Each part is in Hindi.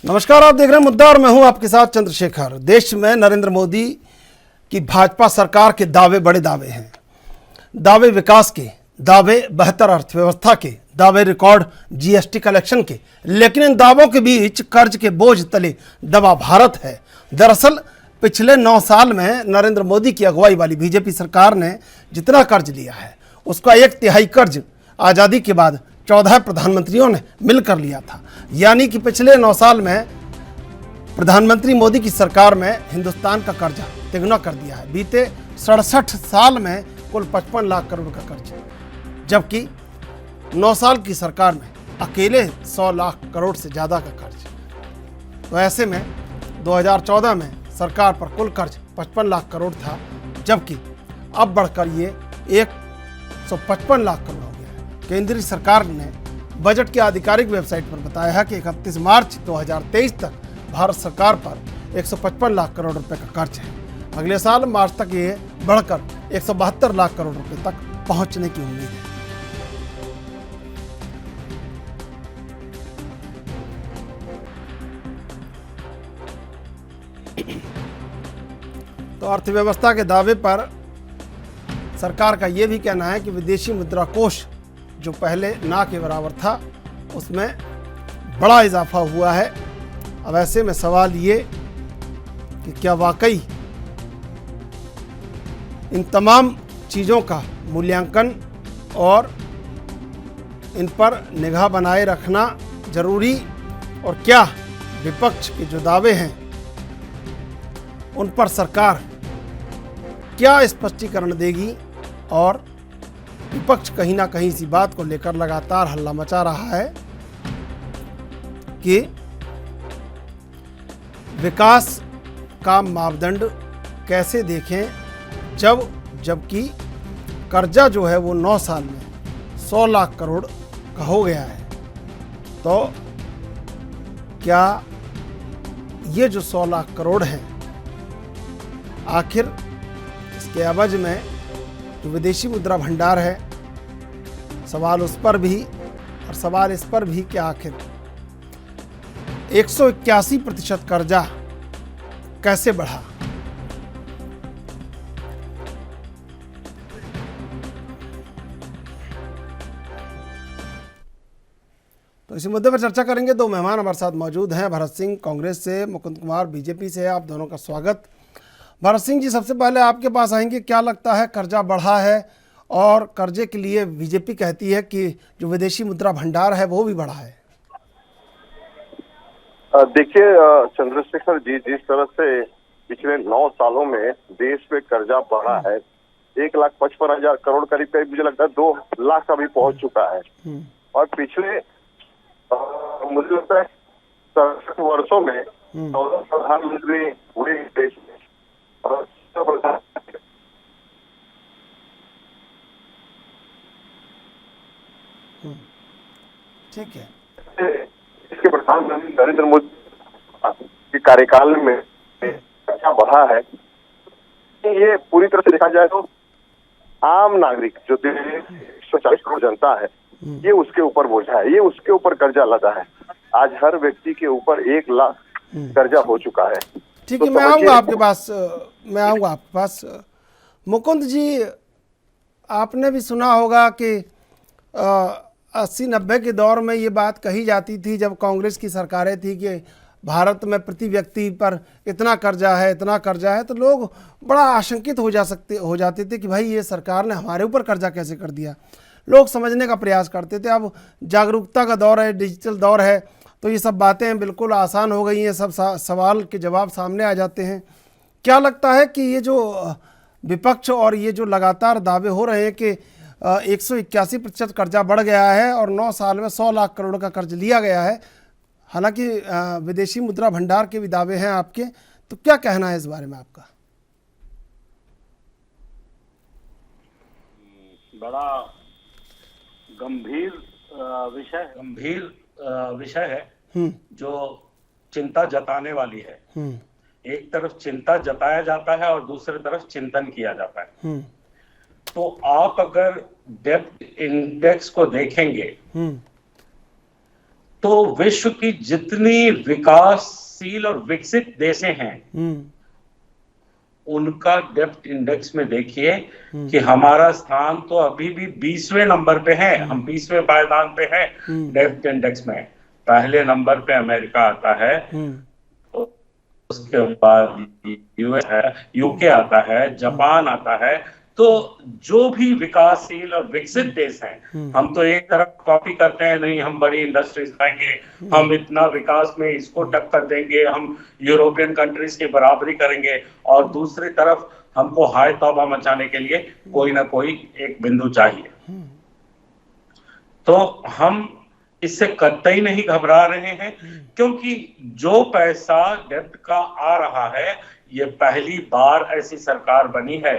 नमस्कार, आप देख रहे हैं मुद्दा और मैं हूं आपके साथ चंद्रशेखर। देश में नरेंद्र मोदी की भाजपा सरकार के दावे बड़े दावे हैं। दावे विकास के, दावे बेहतर अर्थव्यवस्था के, दावे रिकॉर्ड जीएसटी कलेक्शन के, लेकिन इन दावों के बीच कर्ज के बोझ तले दबा भारत है। दरअसल पिछले 9 साल में नरेंद्र मोदी की अगुवाई वाली बीजेपी सरकार ने जितना कर्ज लिया है उसका 1/3 कर्ज आज़ादी के बाद 14 प्रधानमंत्रियों ने मिलकर लिया था। यानी कि पिछले 9 साल में प्रधानमंत्री मोदी की सरकार में हिंदुस्तान का कर्जा तिगुना कर दिया है। बीते 67 साल में कुल 55 लाख करोड़ का कर्ज, जबकि 9 साल की सरकार में अकेले 100 लाख करोड़ से ज़्यादा का कर्ज। तो ऐसे में 2014 में सरकार पर कुल कर्ज 55 लाख करोड़ था, जबकि अब बढ़कर ये 155 लाख करोड़ हो गया है। केंद्रीय सरकार ने बजट की आधिकारिक वेबसाइट पर बताया है कि 31 मार्च 2023 तक भारत सरकार पर 155 लाख करोड़ रुपए का कर्ज है। अगले साल मार्च तक ये बढ़कर 172 लाख करोड़ रुपए तक पहुंचने की उम्मीद है। तो अर्थव्यवस्था के दावे पर सरकार का ये भी कहना है कि विदेशी मुद्रा कोष जो पहले ना के बराबर था उसमें बड़ा इजाफा हुआ है। अब ऐसे में सवाल ये कि क्या वाकई इन तमाम चीज़ों का मूल्यांकन और इन पर निगाह बनाए रखना जरूरी, और क्या विपक्ष के जो दावे हैं उन पर सरकार क्या स्पष्टीकरण देगी। और विपक्ष कहीं ना कहीं इसी बात को लेकर लगातार हल्ला मचा रहा है कि विकास का मापदंड कैसे देखें जबकि कर्जा जो है वो 9 साल में 100 लाख करोड़ का हो गया है। तो क्या ये जो 100 लाख करोड़ हैं, आखिर इसके एवज में जो विदेशी मुद्रा भंडार है, सवाल उस पर भी और सवाल इस पर भी कि आखिर 181% कर्जा कैसे बढ़ा। तो इसी मुद्दे पर चर्चा करेंगे। 2 मेहमान हमारे साथ मौजूद हैं। भरत सिंह कांग्रेस से, मुकुंद कुमार बीजेपी से। आप दोनों का स्वागत। भरत सिंह जी, सबसे पहले आपके पास आएंगे। क्या लगता है, कर्जा बढ़ा है और कर्जे के लिए बीजेपी कहती है कि जो विदेशी मुद्रा भंडार है वो भी बढ़ा है? देखिए चंद्रशेखर जी, जिस तरह से पिछले 9 सालों में देश में कर्जा बढ़ा है, 1,55,000 करोड़ करीब मुझे लगता है 2 लाख अभी पहुंच चुका है। और पिछले मुझे लगता है 67 वर्षों में 14 प्रधानमंत्री हुए देश में। ठीक है। इसके प्रधानमंत्री नरेंद्र मोदी के कार्यकाल में क्या बढ़ा है, ये पूरी तरह से देखा जाए तो आम नागरिक जो 140 करोड़ जनता है, ये उसके ऊपर बोझा है, ये उसके ऊपर कर्जा लगा है। आज हर व्यक्ति के ऊपर 1 लाख कर्जा हो चुका है। ठीक है, मैं आऊँगा आपके पास। मुकुंद जी, आपने भी सुना होगा कि 80-90 के दौर में ये बात कही जाती थी जब कांग्रेस की सरकारें थी कि भारत में प्रति व्यक्ति पर इतना कर्जा है, तो लोग बड़ा आशंकित हो जाते थे कि भाई ये सरकार ने हमारे ऊपर कर्जा कैसे कर दिया। लोग समझने का प्रयास करते थे। अब जागरूकता का दौर है, डिजिटल दौर है, तो ये सब बातें बिल्कुल आसान हो गई हैं, सब सवाल के जवाब सामने आ जाते हैं। क्या लगता है कि ये जो विपक्ष और ये जो लगातार दावे हो रहे हैं कि 181% कर्जा बढ़ गया है और 9 साल में 100 लाख करोड़ का कर्ज लिया गया है, हालांकि विदेशी मुद्रा भंडार के भी दावे हैं आपके, तो क्या कहना है इस बारे में आपका? बड़ा गंभीर विषय है जो चिंता जताने वाली है। एक तरफ चिंता जताया जाता है और दूसरी तरफ चिंतन किया जाता है। तो आप अगर डेब्ट इंडेक्स को देखेंगे तो विश्व की जितनी विकासशील और विकसित देशें हैं उनका डेप्थ इंडेक्स में देखिए कि हमारा स्थान तो अभी भी 20वें नंबर पे है, हम 20वें पायदान पे हैं डेप्थ इंडेक्स में। पहले नंबर पे अमेरिका आता है, तो उसके बाद यूएस है, यूके आता है, जापान आता है। तो जो भी विकासशील और विकसित देश हैं, हम तो एक तरफ कॉपी करते हैं, नहीं हम बड़ी इंडस्ट्रीज लाएंगे, हम इतना विकास में इसको टक्कर देंगे, हम यूरोपियन कंट्रीज की बराबरी करेंगे, और दूसरी तरफ हमको हाय तौबा मचाने के लिए कोई ना कोई एक बिंदु चाहिए। तो हम इससे कतई नहीं घबरा रहे हैं, क्योंकि जो पैसा डेब्ट का आ रहा है, ये पहली बार ऐसी सरकार बनी है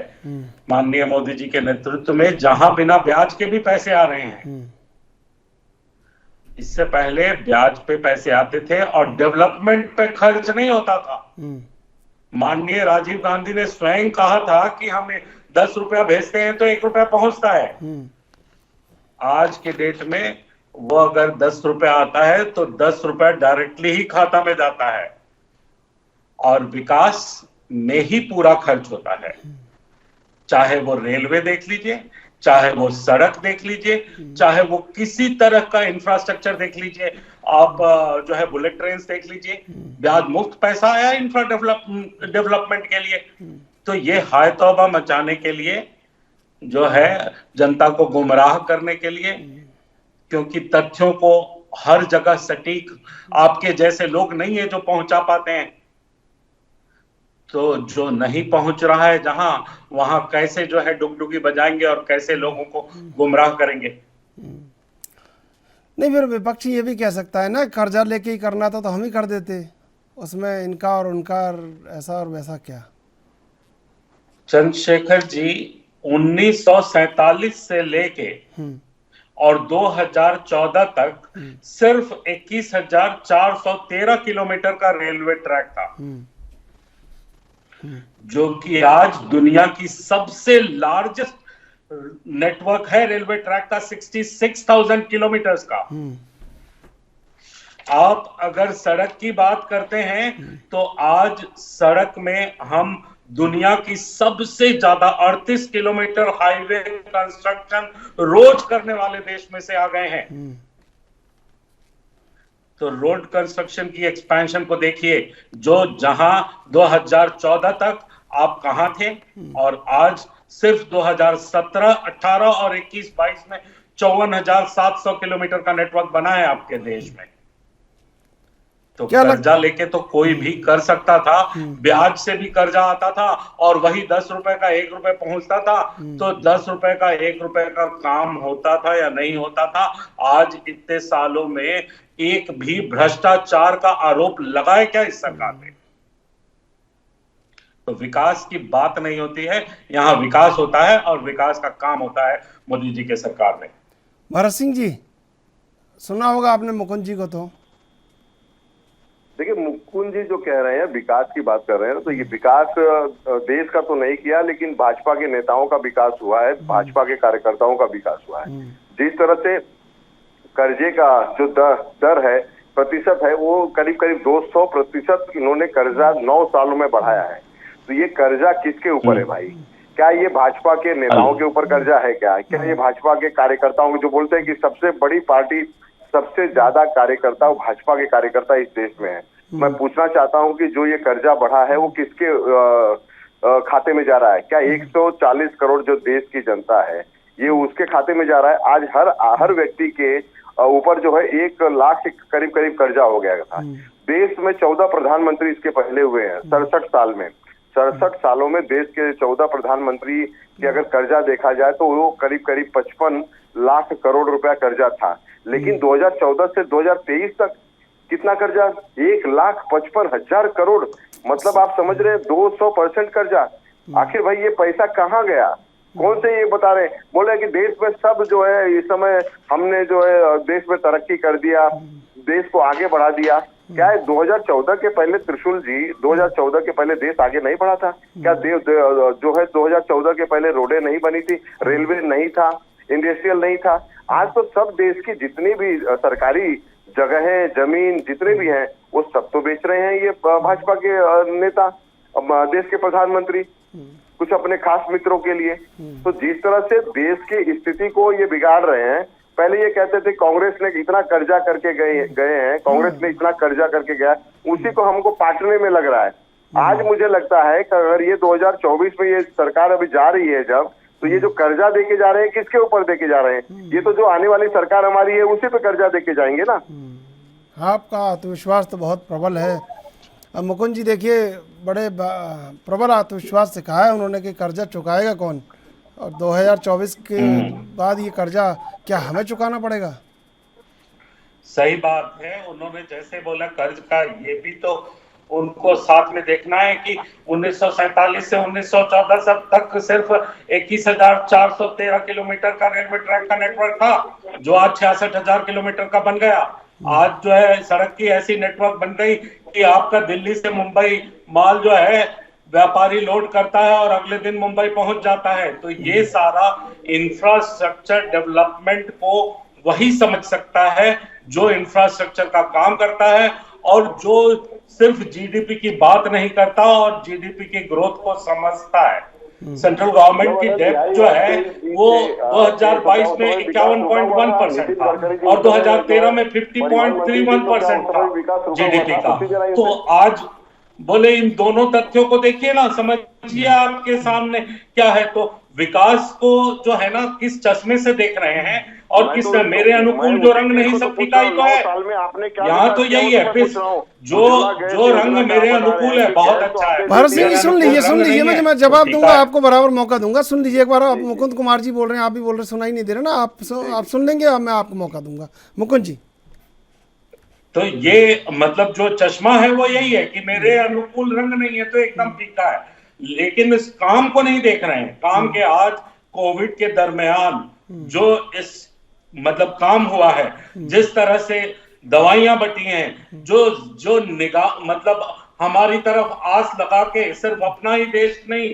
माननीय मोदी जी के नेतृत्व में जहां बिना ब्याज के भी पैसे आ रहे हैं। इससे पहले ब्याज पे पैसे आते थे और डेवलपमेंट पे खर्च नहीं होता था। माननीय राजीव गांधी ने स्वयं कहा था कि हम 10 रुपया भेजते हैं तो 1 रुपया पहुंचता है। आज के डेट में वो अगर 10 रुपया आता है तो 10 रुपया डायरेक्टली ही खाता में जाता है, और विकास में ही पूरा खर्च होता है। चाहे वो रेलवे देख लीजिए, चाहे वो सड़क देख लीजिए, चाहे वो किसी तरह का इंफ्रास्ट्रक्चर देख लीजिए, आप जो है बुलेट ट्रेन देख लीजिए, ब्याज मुफ्त पैसा आया इंफ्रा डेवलपमेंट के लिए। तो ये हाय तौबा मचाने के लिए जो है, जनता को गुमराह करने के लिए, क्योंकि तथ्यों को हर जगह सटीक आपके जैसे लोग नहीं है जो पहुंचा पाते हैं। तो जो नहीं पहुंच रहा है जहां, वहां कैसे जो है डुगडुगी बजाएंगे और कैसे लोगों को गुमराह करेंगे। नहीं, फिर विपक्षी ये भी कह सकता है ना, कर्जा लेके ही करना था तो हम ही कर देते, उसमें इनका और उनका ऐसा और वैसा क्या। चंद्रशेखर जी 1947 से लेके और 2014 तक सिर्फ 21,413 किलोमीटर का रेलवे ट्रैक था, जो कि आज दुनिया की सबसे लार्जेस्ट नेटवर्क है रेलवे ट्रैक का, 66,000 किलोमीटर्स का। आप अगर सड़क की बात करते हैं तो आज सड़क में हम दुनिया की सबसे ज्यादा 38 किलोमीटर हाईवे कंस्ट्रक्शन रोज करने वाले देश में से आ गए हैं। तो रोड कंस्ट्रक्शन की एक्सपेंशन को देखिए, जो जहां 2014 तक आप कहां थे, और आज सिर्फ 2017, 18 और 21, 22 में 54,700 किलोमीटर का नेटवर्क बना है आपके देश में। तो कर्जा लेके तो कोई भी कर सकता था, ब्याज से भी कर्जा आता था, और वही 10 रुपए का 1 रुपए पहुंचता था। तो 10 रुपए का 1 रुपए का काम होता था या नहीं होता था। आज इतने सालों में एक भी भ्रष्टाचार का आरोप लगाए क्या इस सरकार ने? तो विकास की बात नहीं होती है, यहां विकास होता है और विकास का काम होता है मोदी जी के सरकार में। भरत सिंह जी, सुना होगा आपने मुकुंद जी को। तो देखिए, मुकुंद जी जो कह रहे हैं, विकास की बात कर रहे हैं, तो ये विकास देश का तो नहीं किया, लेकिन भाजपा के नेताओं का विकास हुआ है, भाजपा के कार्यकर्ताओं का विकास हुआ है। जिस तरह से कर्जे का जो दर है, प्रतिशत है, वो करीब करीब 200% इन्होंने कर्जा 9 सालों में बढ़ाया है। तो ये कर्जा किसके ऊपर है भाई? क्या ये भाजपा के नेताओं के ऊपर कर्जा है? क्या ये भाजपा के कार्यकर्ताओं जो बोलते हैं कि सबसे बड़ी पार्टी, सबसे ज्यादा कार्यकर्ता भाजपा के कार्यकर्ता इस देश में है? मैं पूछना चाहता हूं कि जो ये कर्जा बढ़ा है वो किसके खाते में जा रहा है? क्या 140 करोड़ जो देश की जनता है, ये उसके खाते में जा रहा है? आज हर व्यक्ति के ऊपर जो है 1 लाख के करीब करीब कर्जा हो गया था। देश में 14 प्रधानमंत्री इसके पहले हुए हैं 67 साल में। 67 सालों में देश के 14 प्रधानमंत्री की अगर कर्जा देखा जाए तो वो करीब करीब 55 लाख करोड़ रुपया कर्जा था। लेकिन 2014 से 2023 तक कितना कर्जा? 1,55,000 करोड़। मतलब आप समझ रहे हैं, 200% कर्जा। आखिर भाई ये पैसा कहाँ गया? कौन से ये बता रहे हैं? बोले कि देश में सब जो है इस समय हमने जो है देश में तरक्की कर दिया, देश को आगे बढ़ा दिया। क्या है 2014 के पहले, त्रिशूल जी, 2014 के पहले देश आगे नहीं बढ़ा था क्या? जो है 2014 के पहले रोडें नहीं बनी थी, रेलवे नहीं था, इंडस्ट्रियल नहीं था। आज तो सब देश की जितनी भी सरकारी जगहें, जमीन जितने भी हैं वो सब तो बेच रहे हैं ये भाजपा के नेता, देश के प्रधानमंत्री, कुछ अपने खास मित्रों के लिए। तो जिस तरह से देश की स्थिति को ये बिगाड़ रहे हैं, पहले ये कहते थे कांग्रेस ने इतना कर्जा करके गए हैं, कांग्रेस ने इतना कर्जा करके गया, उसी को हमको पाटने में लग रहा है। आज मुझे लगता है कि अगर ये 2024 में ये सरकार अभी जा रही है जब, तो ये जो कर्जा देके जा रहे हैं किसके ऊपर देके जा रहे हैं? ये तो जो आने वाली सरकार हमारी है उसी पे कर्जा देके जाएंगे ना। आपका आत्मविश्वास तो बहुत प्रबल है। अब मुकुंद जी देखिए, बड़े प्रबल आत्मविश्वास से कहा है उन्होंने कि कर्जा चुकाएगा कौन, और 2024 के बाद ये कर्जा क्या हमें चुकाना पड़ेगा? सही बात है, उन्होंने जैसे बोला कर्ज का, ये भी तो उनको साथ में देखना है कि 1947 से 1914 तक सिर्फ 21,413 किलोमीटर का रेलवे ट्रैक का नेटवर्क था, जो आज 66,000 किलोमीटर का बन गया। आज जो है सड़क की ऐसी नेटवर्क बन गई कि आपका दिल्ली से मुंबई माल जो है व्यापारी लोड करता है और अगले दिन मुंबई पहुंच जाता है। तो ये सारा इंफ्रास्ट्रक्चर डेवलपमेंट को वही समझ सकता है जो इंफ्रास्ट्रक्चर का काम करता है और जो सिर्फ जीडीपी की बात नहीं करता और जीडीपी की ग्रोथ को समझता है। सेंट्रल गवर्नमेंट की डेब्ट जो है वो 2022 में 51.1% था और 2013 में 50.31% था जीडीपी का। तो आज बोले इन दोनों तथ्यों को देखिए ना, समझिए आपके सामने क्या है। तो विकास को जो है ना किस चश्मे से देख रहे हैं और किस मेरे अनुकूल जो रंग नहीं सब फीका ही तो है। यहाँ तो यही है, फिर जो रंग मेरे अनुकूल है बहुत अच्छा है। भारत सिंह जी सुन लीजिए, मैं जवाब दूंगा, आपको बराबर मौका दूंगा। सुन लीजिए एक बार, आप मुकुंद कुमार जी बोल रहे हैं, आप भी बोल रहे हैं, सुनाई नहीं दे रहे ना, आप सुन लेंगे, मैं आपको मौका दूंगा। मुकुंद जी, तो ये मतलब जो चश्मा है वो यही है कि मेरे अनुकूल रंग नहीं है तो एकदम फीका है, लेकिन इस काम को नहीं देख रहे हैं। काम के आज कोविड के दरमियान जो इस मतलब काम हुआ है, जिस तरह से दवाइयां बटी हैं, जो निगाह मतलब हमारी तरफ आस लगा के, सिर्फ अपना ही देश नहीं,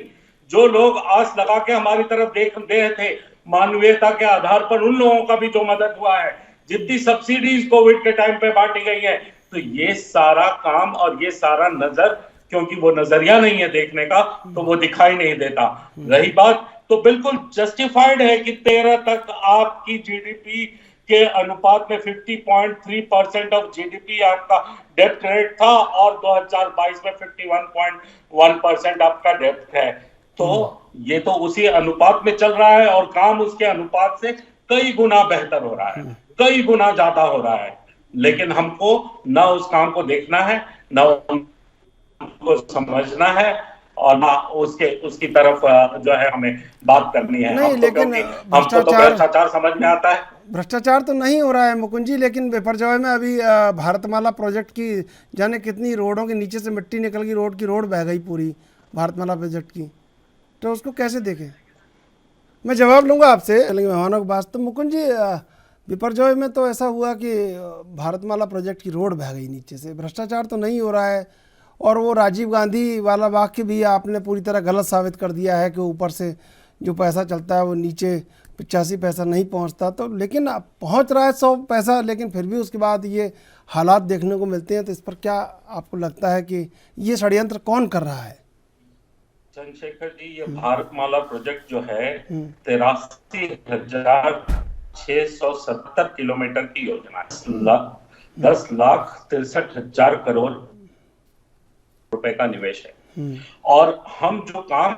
जो लोग आस लगा के हमारी तरफ देख रहे थे मानवीयता के आधार पर, उन लोगों का भी जो मदद हुआ है, जितनी सब्सिडीज कोविड के टाइम पे बांटी गई है, तो ये सारा काम और ये सारा नजर, क्योंकि वो नजरिया नहीं है देखने का, तो वो दिखाई नहीं देता। रही बात, तो बिल्कुल जस्टिफाइड है कि 13 तक आपकी जीडीपी के अनुपात में 50.3% ऑफ जीडीपी आपका डेब्ट रेट था और 2022 में 51.1% आपका डेब्ट है। तो ये तो उसी अनुपात में चल रहा है और काम उसके अनुपात से कई गुना बेहतर हो रहा है, कई गुना ज्यादा हो रहा है। लेकिन हमको ना उस काम को देखना है, ना उसको समझना है और ना उसकी तरफ जो है हमें बात करनी है। नहीं, लेकिन हमको तो भ्रष्टाचार समझ में आता है। भ्रष्टाचार तो नहीं हो रहा है मुकुंद जी, लेकिन बिपरजॉय में अभी भारतमाला प्रोजेक्ट की जाने कितनी रोडों के नीचे से मिट्टी निकल गई, रोड बह गई पूरी भारतमाला प्रोजेक्ट की, तो उसको कैसे देखें? मैं जवाब लूँगा आपसे, लेकिन मेहमानों की बात। तो मुकुंद जी, बिपरजॉय में तो ऐसा हुआ कि भारतमाला प्रोजेक्ट की रोड बह गई नीचे से, भ्रष्टाचार तो नहीं हो रहा है। और वो राजीव गांधी वाला वाक्य भी आपने पूरी तरह गलत साबित कर दिया है कि ऊपर से जो पैसा चलता है वो नीचे 85 पैसा नहीं पहुंचता। तो लेकिन पहुंच रहा है 100 पैसा, लेकिन फिर भी उसके बाद ये हालात देखने को मिलते हैं। तो इस पर क्या आपको लगता है कि ये षड्यंत्र कौन कर रहा है? चंद्रशेखर जी, ये भारतमाला प्रोजेक्ट जो है 83,670 किलोमीटर की योजना है, 10,63,000 करोड़ रुपए का निवेश है। और हम जो काम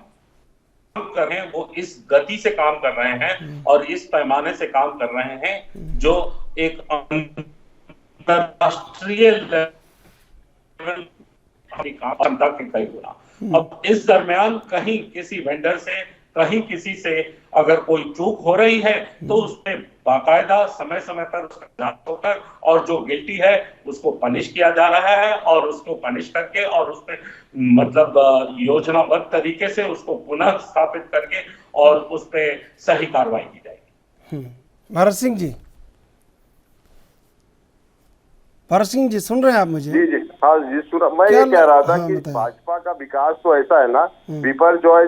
कर रहे हैं वो इस गति से काम कर रहे हैं और इस पैमाने से काम कर रहे हैं जो एक अंतरराष्ट्रीय लेवल की क्षमता के कई गुना। अब इस दरमियान कहीं किसी वेंडर से, कहीं किसी से अगर कोई चूक हो रही है तो उस पर बाकायदा समय समय पर उसका जांच होकर और जो गिल्टी है उसको पनिश किया जा रहा है और उसको पनिश करके और उस पर मतलब योजनाबद्ध तरीके से उसको पुनः स्थापित करके और उस पर सही कार्रवाई की जाएगी। भारत सिंह जी, भारत सिंह जी सुन रहे हैं आप मुझे? जी जी, हाँ जी सुना। मैं ये कह रहा था कि भाजपा का विकास तो ऐसा है ना, बिपरजॉय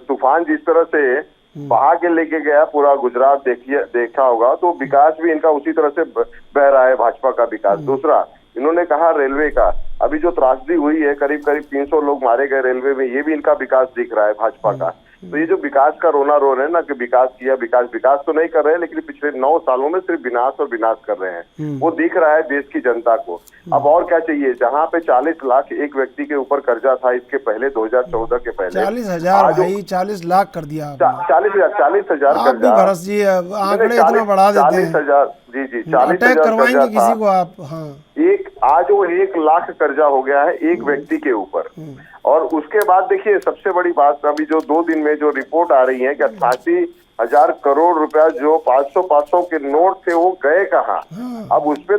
तूफान जिस तरह से बहा के लेके गया पूरा गुजरात। देखिए, देखा होगा तो विकास भी इनका उसी तरह से बह रहा है, भाजपा का विकास। दूसरा, इन्होंने कहा रेलवे का, अभी जो त्रासदी हुई है, करीब करीब 300 लोग मारे गए रेलवे में, ये भी इनका विकास दिख रहा है भाजपा का। तो ये जो विकास का रोना रो रहे हैं ना कि विकास किया, विकास तो नहीं कर रहे हैं, लेकिन पिछले 9 सालों में सिर्फ विनाश और विनाश कर रहे हैं, वो दिख रहा है देश की जनता को। अब और क्या चाहिए? जहाँ पे 40 लाख एक व्यक्ति के ऊपर कर्जा था इसके पहले, 2014 के पहले 40,000 भाई, 40 लाख कर दिया आपने। 40,000 आप भी कर्जा। भरत जी आंकड़े इतना बढ़ा देते हैं। 40,000, जी 40,000 अटैक करवाएंगे कर्जा किसी था। को आप। हाँ, आज वो 1 लाख कर्जा हो गया है एक व्यक्ति के ऊपर। और उसके बाद देखिए, सबसे बड़ी बात, अभी जो 2 दिन में जो रिपोर्ट आ रही है कि 88,000 करोड़ रुपया जो 500 के नोट थे वो गए कहाँ। अब उसपे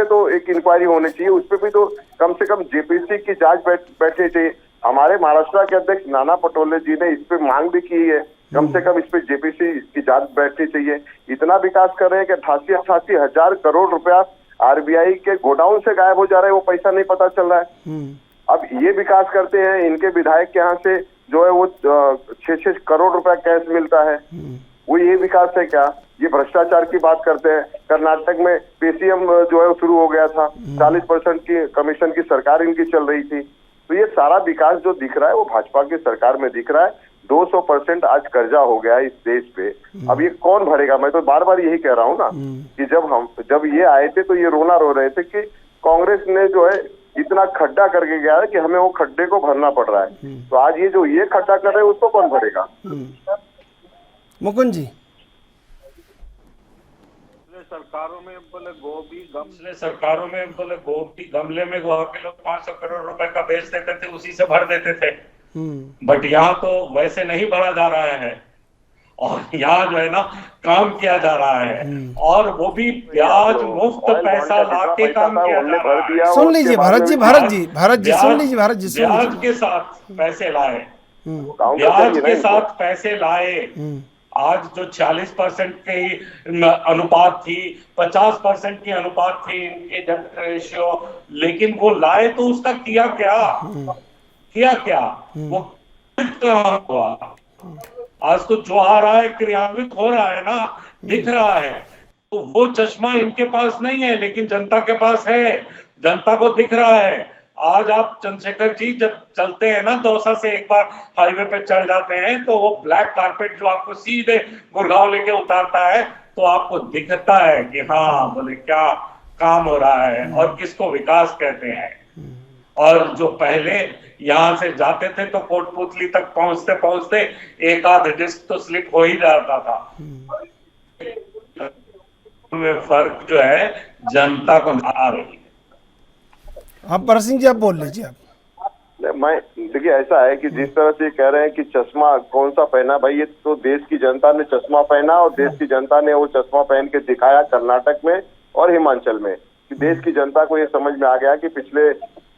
तो एक इंक्वायरी होनी चाहिए, उसपे भी तो कम से कम जेपीसी की जांच बैठनी चाहिए। हमारे महाराष्ट्र के अध्यक्ष नाना पटोले जी ने इस पे मांग भी की है, कम से कम इस पे जेपीसी की जांच बैठनी चाहिए। इतना विकास कर रहे हैं कि 88,000 करोड़ रुपया आरबीआई के गोडाउन से गायब हो जा रहा है, वो पैसा नहीं पता चल रहा है। अब ये विकास करते हैं, इनके विधायक के यहाँ से जो है वो 6-6 करोड़ रुपया कैश मिलता है, वो ये विकास है क्या? ये भ्रष्टाचार की बात करते हैं। कर्नाटक में पेटीएम जो है वो शुरू हो गया था, 40% की कमीशन की सरकार इनकी चल रही थी। तो ये सारा विकास जो दिख रहा है वो भाजपा की सरकार में दिख रहा है। 200% आज कर्जा हो गया है इस देश पे। अब ये कौन भरेगा? मैं तो बार बार यही कह रहा हूँ ना कि जब ये आए थे तो ये रोना रो रहे थे कि कांग्रेस ने जो है इतना खड्डा करके गया है कि हमें वो खड्डे को भरना पड़ रहा है। तो आज ये जो ये खड्डा कर रहे हैं उसको कौन भरेगा? मुकुंद जी, सरकारों में बोले गोभी गमले में गोवा के लोग 500 करोड़ रुपए का बेच देते थे, उसी से भर देते थे। बट यहाँ तो वैसे नहीं भरा जा रहा है, और यहाँ जो है ना काम किया जा रहा है, और वो भी ब्याज मुफ्त पैसा लाके काम किया जा रहा है। सुन लीजिए भरत जी, सुन लीजिए भरत जी, ब्याज के साथ पैसे लाए, ब्याज के साथ पैसे लाए। आज जो 40% की अनुपात थी, 50% की अनुपात थी इनके जनता रेशियो, लेकिन वो लाए तो उसका किया क्या? वो हुआ? आज तो जो आ रहा है क्रियान्वित हो रहा है ना, दिख रहा है। तो वो चश्मा इनके पास नहीं है, लेकिन जनता के पास है, जनता को दिख रहा है। आज आप चंद्रशेखर जी जब चलते हैं ना, दौसा से एक बार हाईवे पे चढ़ जाते हैं, तो वो ब्लैक कारपेट जो आपको सीधे गुड़गांव लेके उतारता है, तो आपको दिखता है कि हाँ बोले क्या काम हो रहा है और किसको विकास कहते हैं। और जो पहले यहाँ से जाते थे तो कोटपुतली तक पहुंचते पहुंचते एक आध डिस्क तो स्लिप हो ही जाता था। में फर्क जो है जनता को आ रही है। आप भरत सिंह जी, आप बोल लीजिए। आप मैं देखिए, ऐसा है कि जिस तरह से कह रहे हैं कि चश्मा कौन सा पहना, भाई ये तो देश की जनता ने चश्मा पहना, और देश की जनता ने वो चश्मा पहन के दिखाया कर्नाटक में और हिमाचल में, कि देश की जनता को ये समझ में आ गया कि पिछले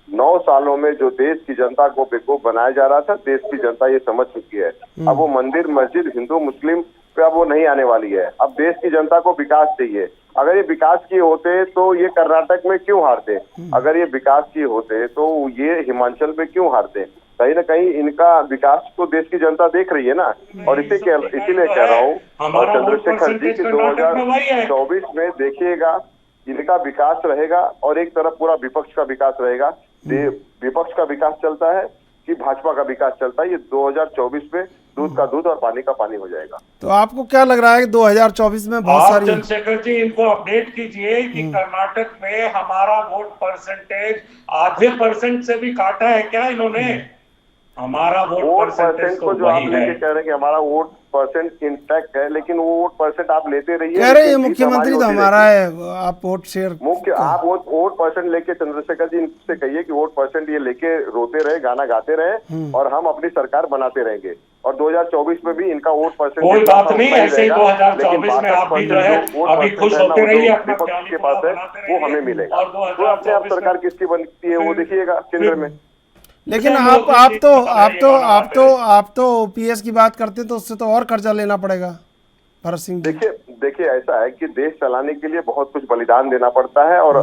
9 सालों में जो देश की जनता को बेवकूफ बनाया जा रहा था, देश की जनता ये समझ चुकी है। अब वो मंदिर मस्जिद हिंदू मुस्लिम पे अब वो नहीं आने वाली है। अब देश की जनता को विकास चाहिए। अगर ये विकास किए होते तो ये कर्नाटक में क्यों हारते? अगर ये विकास किए होते तो ये हिमाचल में क्यों हारते? कहीं ना कहीं इनका विकास तो देश की जनता देख रही है ना। और इसीलिए कह रहा हूँ, और चंद्रशेखर जी की 2024 में देखिएगा इनका विकास रहेगा, और एक तरफ पूरा विपक्ष का विकास रहेगा। विपक्ष का विकास चलता है कि भाजपा का विकास चलता है, ये 2024 में दूध का दूध और पानी का पानी हो जाएगा। तो आपको क्या लग रहा है कि 2024 में बहुत सारी, चंद्रशेखर जी इनको अपडेट कीजिए कि कर्नाटक में हमारा वोट परसेंटेज आधे % से भी काटा है क्या इन्होंने? हमारा वोट परसेंटेज तो जो आप लेके कह रहे हैं कि हमारा वोट परसेंट इंटैक्ट है, लेकिन वो वोट परसेंट आप लेते रहिए। कह रहे हैं मुख्यमंत्री तो हमारा है, आप वोट शेयर आप वोट परसेंट लेके चंद्रशेखर जी से कहिए कि वोट परसेंट ये लेके रोते रहे, गाना गाते रहे, और हम अपनी सरकार बनाते रहेंगे। और 2024 में भी इनका वोट परसेंट कोई बात नहीं, ऐसे ही 2024 में आप भी जो है अभी खुश होते रहिए, अपना विपक्ष के पास है वो हमें मिलेगा। तो अपने आप सरकार किसकी बनती है वो देखिएगा केंद्र में। लेकिन आप तो ओपीएस की बात करते तो उससे तो और कर्जा लेना पड़ेगा भरत सिंह जी? देखिए ऐसा है कि देश चलाने के लिए बहुत कुछ बलिदान देना पड़ता है और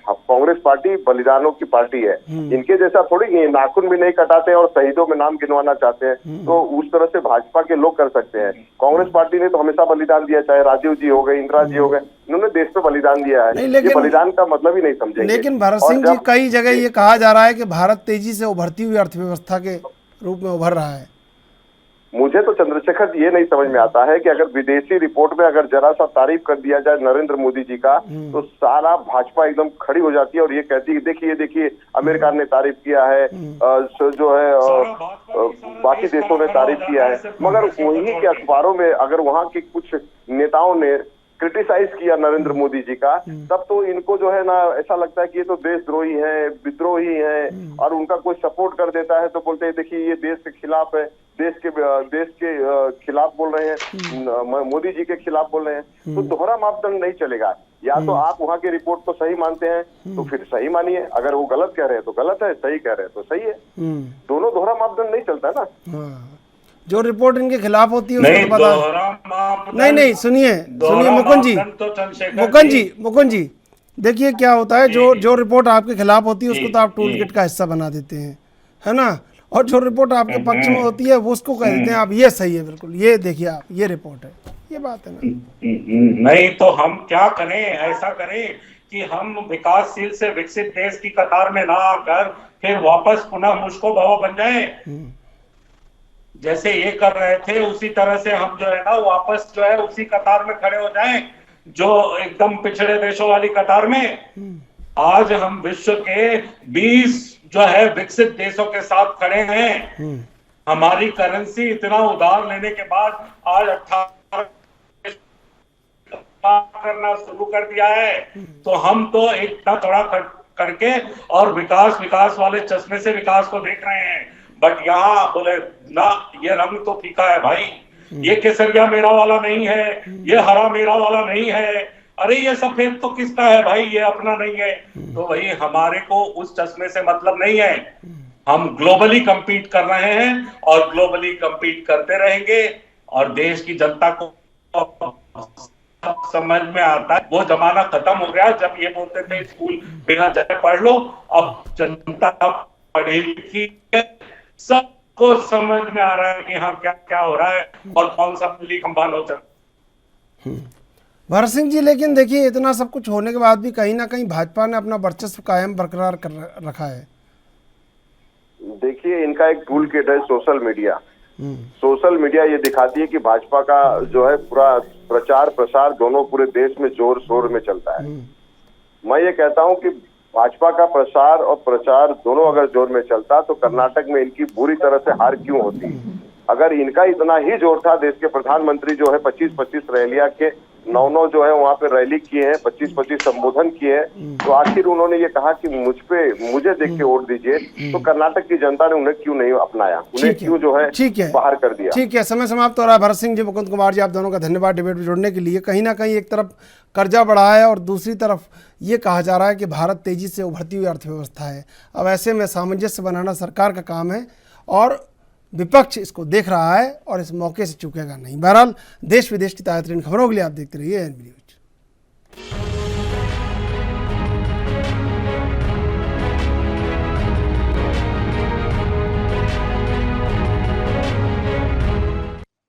कांग्रेस पार्टी बलिदानों की पार्टी है। इनके जैसा थोड़ी ये नाखून भी नहीं कटाते और शहीदों में नाम गिनवाना चाहते हैं, तो उस तरह से भाजपा के लोग कर सकते हैं। कांग्रेस पार्टी ने तो हमेशा बलिदान दिया, चाहे राजीव जी हो गए, इंदिरा जी हो गए, इन्होंने देश पे बलिदान दिया है। ये बलिदान का मतलब ही नहीं समझेंगे। लेकिन भरत सिंह जी, कई जगह ये कहा जा रहा है कि भारत तेजी से उभरती हुई अर्थव्यवस्था के रूप में उभर रहा है। मुझे तो चंद्रशेखर ये नहीं समझ में आता है कि अगर विदेशी रिपोर्ट में अगर जरा सा तारीफ कर दिया जाए नरेंद्र मोदी जी का, तो सारा भाजपा एकदम खड़ी हो जाती है और ये कहती है देखिए देखिए अमेरिका ने तारीफ किया है, जो है बाकी देशों ने तारीफ किया है। मगर वहीं के अखबारों में अगर वहाँ के कुछ नेताओं ने क्रिटिसाइज किया नरेंद्र मोदी जी का, तब तो इनको जो है ना ऐसा लगता है कि ये तो देशद्रोही हैं, विद्रोही हैं, और उनका कोई सपोर्ट कर देता है तो बोलते हैं देखिए ये देश के खिलाफ है, देश के खिलाफ बोल रहे हैं, मोदी जी के खिलाफ बोल रहे हैं। तो दोहरा मापदंड नहीं चलेगा। या तो आप वहाँ की रिपोर्ट तो सही मानते हैं तो फिर सही मानिए, अगर वो गलत कह रहे हैं तो गलत है, सही कह रहे हैं तो सही है। दोनों दोहरा मापदंड नहीं चलता ना। जो रिपोर्ट इनके खिलाफ होती है उसको तो बता नहीं सुनिए मुकुंद जी देखिए क्या होता है, जो रिपोर्ट आपके खिलाफ होती है उसको तो आप टूल किट का हिस्सा बना देते हैं, है ना, और जो रिपोर्ट आपके पक्ष में होती है वो उसको कह देते हैं आप ये सही है, बिल्कुल ये देखिए आप ये रिपोर्ट है, ये बात है ना। नहीं तो हम क्या करें, ऐसा करें कि हम विकासशील से विकसित देश की कतार में ना आकर फिर वापस पुनः मुझको भव बन जाए। जैसे ये कर रहे थे उसी तरह से हम जो है ना वापस जो है उसी कतार में खड़े हो जाएं, जो एकदम पिछड़े देशों वाली कतार में। आज हम विश्व के 20 जो है विकसित देशों के साथ खड़े हैं। हमारी करेंसी इतना उधार लेने के बाद आज 18 करना शुरू कर दिया है, तो हम तो एक थोड़ा करके और विकास वाले चश्मे से विकास को देख रहे हैं। बट यहाँ बोले ना ये रंग तो फीका है भाई, ये केसरिया मेरा वाला नहीं है, ये हरा मेरा वाला नहीं है, अरे ये सफेद तो किसका है भाई, ये अपना नहीं है। तो भाई हमारे को उस चश्मे से मतलब नहीं है। हम ग्लोबली compete कर रहे हैं और ग्लोबली compete करते रहेंगे और देश की जनता को समझ में आता है। वो जमाना खत्म हो गया जब ये बोलते थे स्कूल बिना जाए पढ़ लो। अब जनता पढ़ी लिखी है, सबको समझ में आ रहा है कि हाँ क्या क्या हो रहा है और कौन सा बिल्ली खंभा लोचन। भरत सिंह जी, लेकिन देखिए इतना सब कुछ होने के बाद भी कहीं ना कहीं भाजपा ने अपना वर्चस्व कायम बरकरार कर रखा है। देखिए इनका एक टूल किट है सोशल मीडिया। सोशल मीडिया ये दिखाती है कि भाजपा का जो है पूरा प्रचार प्रसार दोनों पूरे देश में जोर शोर में चलता है। मैं ये कहता हूँ कि भाजपा का प्रसार और प्रचार दोनों अगर जोर में चलता तो कर्नाटक में इनकी बुरी तरह से हार क्यों होती। अगर इनका इतना ही जोर था, देश के प्रधानमंत्री जो है 25-25 रैलियां के 9 जो है वहां पे रैली किए हैं, 25-25 संबोधन किए हैं, तो आखिर उन्होंने ये कहा कि मुझे देख के वोट दीजिए, तो कर्नाटक की जनता ने उन्हें क्यों नहीं अपनाया, उन्हें क्यों जो है बाहर कर दिया। ठीक है, समय समाप्त हो रहा है। भरत सिंह जी, मुकुंद कुमार जी, आप दोनों का धन्यवाद डिबेट में जुड़ने के लिए। कहीं ना कहीं एक तरफ कर्जा बढ़ा है और दूसरी तरफ ये कहा जा रहा है कि भारत तेजी से उभरती हुई अर्थव्यवस्था है। अब ऐसे में सामंजस्य बनाना सरकार का काम है और विपक्ष इसको देख रहा है और इस मौके से चूकेगा नहीं। बहरहाल देश विदेश की ताज़ा तरीन खबरों के लिए आप देखते रहिए एनबी न्यूज।